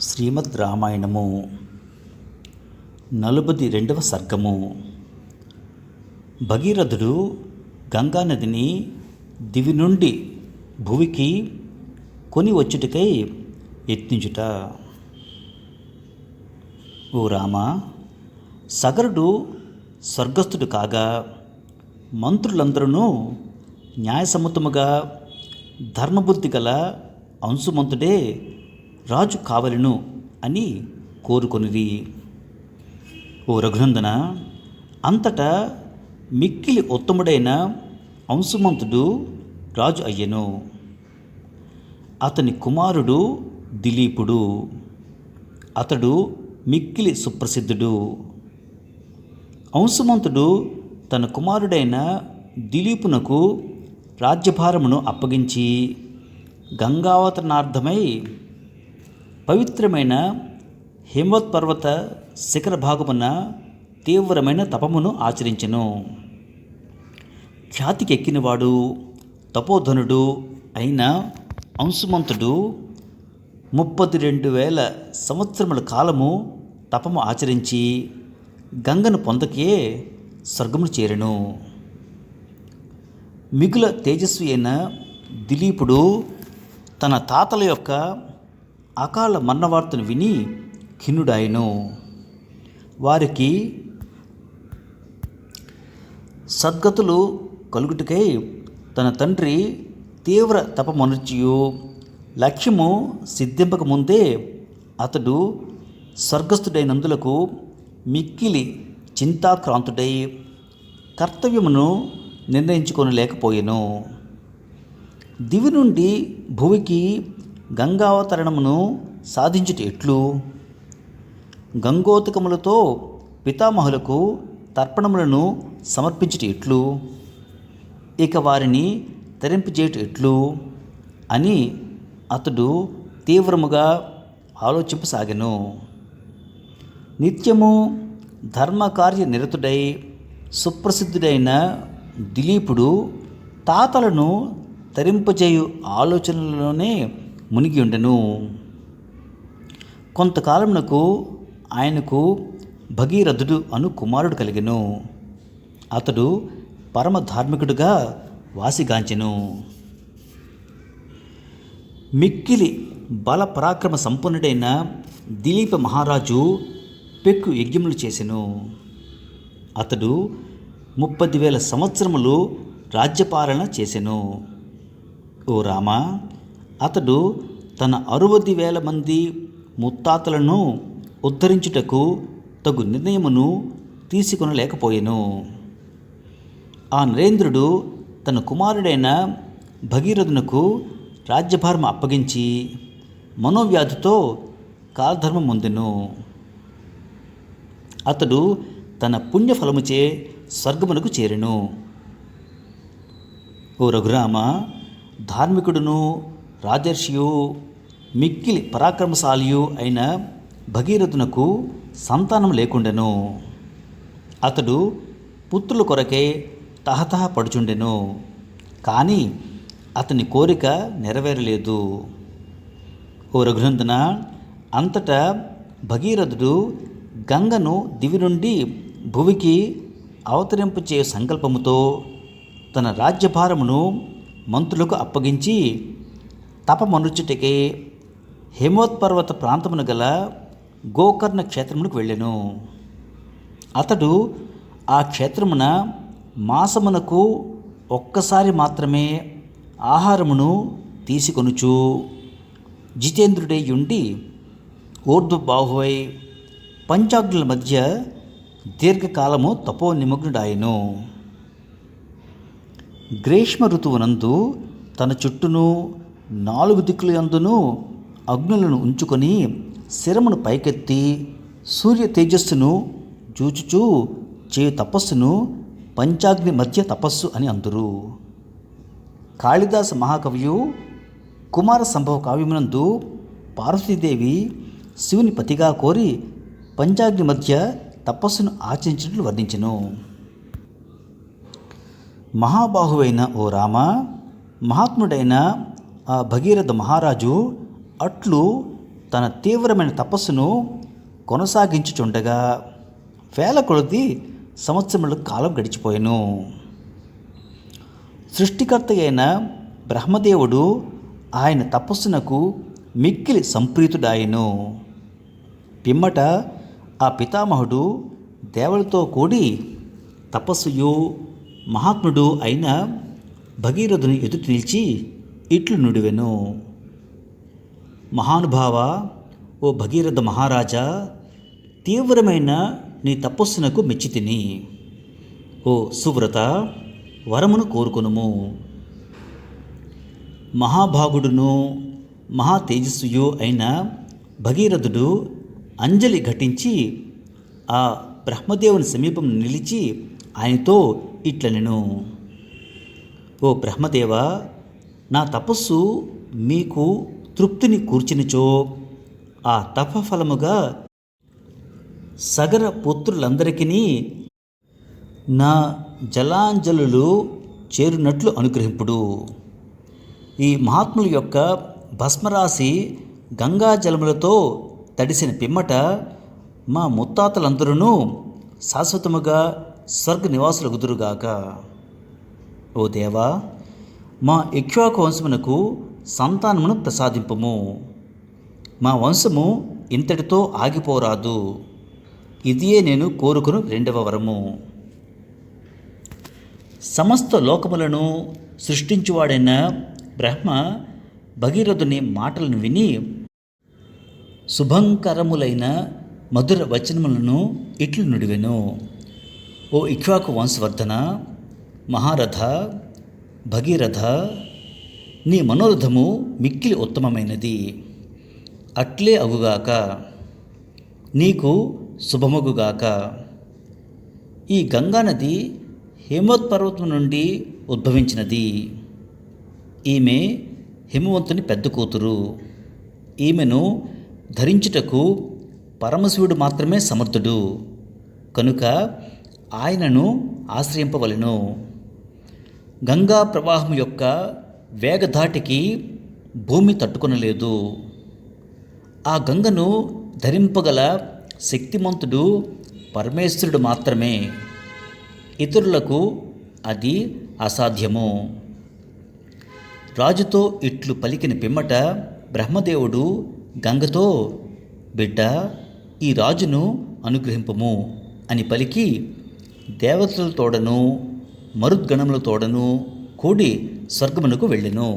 శ్రీమద్ రామాయణము 42వ సర్గము. భగీరథుడు గంగానదిని దివి నుండి భువికి కొని వచ్చుటకై యత్నించుట. ఓ రామ, సగరుడు స్వర్గస్థుడు కాగా మంత్రులందరూ న్యాయసమ్మతముగా ధర్మబుద్ధి గల అంశుమంతుడే రాజు కావలను అని కోరుకొనిరి. ఓ రఘునందన, అంతటా మిక్కిలి ఉత్తముడైన అంశుమంతుడు రాజు అయ్యెను. అతని కుమారుడు దిలీపుడు. అతడు మిక్కిలి సుప్రసిద్ధుడు. అంశుమంతుడు తన కుమారుడైన దిలీపునకు రాజ్యభారమును అప్పగించి గంగావతరణార్థమై పవిత్రమైన హిమవత్పర్వత శిఖర భాగమున తీవ్రమైన తపమును ఆచరించెను. ఖ్యాతికెక్కినవాడు తపోధనుడు అయిన అంశుమంతుడు 32,000 సంవత్సరముల కాలము తపము ఆచరించి గంగను పొందకే స్వర్గమును చేరెను. మిగుల తేజస్వి అయిన దిలీపుడు తన తాతల యొక్క అకాల మరణవార్తను విని ఖిన్నుడాయెను. వారికి సద్గతులు కలుగుటకై తన తండ్రి తీవ్ర తపమనుర్చియు లక్ష్యము సిద్ధింపక ముందే అతడు స్వర్గస్థుడైనందులకు మిక్కిలి చింతాక్రాంతుడై కర్తవ్యమును నిర్ణయించుకొనలేకపోయెను. దివి నుండి భువికి గంగావతరణమును సాధించుట ఎట్లు? గంగోతకములతో పితామహులకు తర్పణములను సమర్పించుట ఎట్లు? ఇక వారిని తరింపజేయుట ఎట్లు అని అతడు తీవ్రముగా ఆలోచింపసాగెను. నిత్యము ధర్మకార్య నిరతుడై సుప్రసిద్ధుడైన దిలీపుడు తాతలను తరింపజేయు ఆలోచనలోనే మునిగి ఉండెను. కొంతకాలమునకు ఆయనకు భగీరథుడు అను కుమారుడు కలిగెను. అతడు పరమ ధార్మికుడుగా వాసిగాంచెను. మిక్కిలి బల పరాక్రమ సంపన్నుడైన దిలీప మహారాజు పెక్కు యజ్ఞములు చేసెను. అతడు 30,000 సంవత్సరములు రాజ్యపాలన చేసెను. ఓ రామ, అతడు తన 60,000 మంది ముత్తాతలను ఉద్ధరించుటకు తగు నిర్ణయమును తీసుకొనలేకపోయెను. ఆ నరేంద్రుడు తన కుమారుడైన భగీరథునకు రాజ్యభారం అప్పగించి మనోవ్యాధితో కాలధర్మం పొందెను. అతడు తన పుణ్యఫలముచే స్వర్గమునకు చేరెను. ఓ రఘురామ, ధార్మికుడును రాజర్షియు మిక్కిలి పరాక్రమశాలియు అయిన భగీరథునకు సంతానం లేకుండెను. అతడు పుత్రుల కొరకే తహతహ పడుచుండెను. కానీ అతని కోరిక నెరవేరలేదు. ఓ రఘునందన, అంతటా భగీరథుడు గంగను దివి నుండి భువికి అవతరింపచే సంకల్పముతో తన రాజ్యభారమును మంత్రులకు అప్పగించి తపమనుచుటకే హిమవత్పర్వత ప్రాంతమున గల గోకర్ణ క్షేత్రమునకు వెళ్ళెను. అతడు ఆ క్షేత్రమున మాసమునకు ఒక్కసారి మాత్రమే ఆహారమును తీసుకొనుచు జితేంద్రుడై ఉండి ఊర్ధ్వబాహువై పంచాగ్నుల మధ్య దీర్ఘకాలము తపో నిమగ్నుడాయెను. గ్రీష్మ ఋతువునందు తన చుట్టూను 4 దిక్కుల యందును అగ్నులను ఉంచుకొని శిరమును పైకెత్తి సూర్య తేజస్సును చూచుచూ చేయు తపస్సును పంచాగ్ని మధ్య తపస్సు అని అందురు. కాళిదాస మహాకవియు కుమార సంభవ కావ్యమునందు పార్వతీదేవి శివుని పతిగా కోరి పంచాగ్ని మధ్య తపస్సును ఆచరించినట్లు వర్ణించెను. మహాబాహువైన ఓ రామ, మహాత్ముడైన ఆ భగీరథ మహారాజు అట్లు తన తీవ్రమైన తపస్సును కొనసాగించుచుండగా వేల కొలది సంవత్సరముల కాలం గడిచిపోయెను. సృష్టికర్త అయిన బ్రహ్మదేవుడు ఆయన తపస్సునకు మిక్కిలి సంప్రీతుడాయెను. పిమ్మట ఆ పితామహుడు దేవులతో కూడి తపస్సుయు మహాత్ముడు అయిన భగీరథుని ఎదుట నిలిచి ఇట్లు నుడివెను. మహానుభావ, ఓ భగీరథ మహారాజా, తీవ్రమైన నీ తపస్సునకు మెచ్చితిని. ఓ సువ్రత, వరమును కోరుకొనుము. మహాభాగుడును మహా తేజస్వియు అయిన భగీరథుడు అంజలి ఘటించి ఆ బ్రహ్మదేవుని సమీపం నిలిచి ఆయనతో ఇట్లనెను. ఓ బ్రహ్మదేవ, నా తపస్సు మీకు తృప్తిని కూర్చినచో ఆ తపఫలముగా సగర పుత్రులందరికీ నా జలాంజలులు చేరునట్లు అనుగ్రహింపుడు. ఈ మహాత్ముల యొక్క భస్మరాశి గంగా జలములతో తడిసిన పిమ్మట మా ముత్తాతలందరూ శాశ్వతముగా స్వర్గ నివాసులగుదురుగాక. ఓ దేవా, మా ఇక్ష్వాకు వంశమునకు సంతానమును ప్రసాదింపుము. మా వంశము ఇంతటితో ఆగిపోరాదు. ఇదియే నేను కోరుకుని రెండవ వరము. సమస్త లోకములను సృష్టించువాడైన బ్రహ్మ భగీరథుని మాటలను విని శుభంకరములైన మధుర వచనములను ఇట్లు నుడివెను. ఓ ఇక్ష్వాకు వంశవర్ధన, మహారథ, భగీరథ, నీ మనోరథము మిక్కిలి ఉత్తమమైనది. అట్లే అగుగాక. నీకు శుభమగుగాక. ఈ గంగానది హేమోత్పర్వతం నుండి ఉద్భవించినది. ఈమె హిమవంతుని పెద్ద కూతురు. ఈమెను ధరించుటకు పరమశివుడు మాత్రమే సమర్థుడు కనుక ఆయనను ఆశ్రయింపవలెను. గంగా ప్రవాహం యొక్క వేగధాటికి భూమి తట్టుకొనలేదు. ఆ గంగను ధరింపగల శక్తిమంతుడు పరమేశ్వరుడు మాత్రమే. ఇతరులకు అది అసాధ్యము. రాజుతో ఇట్లు పలికిన పిమ్మట బ్రహ్మదేవుడు గంగతో, బిడ్డ, ఈ రాజును అనుగ్రహింపము అని పలికి దేవతల తోడను మరుద్గణముల తోడను కూడి స్వర్గమునకు వెళ్ళెను.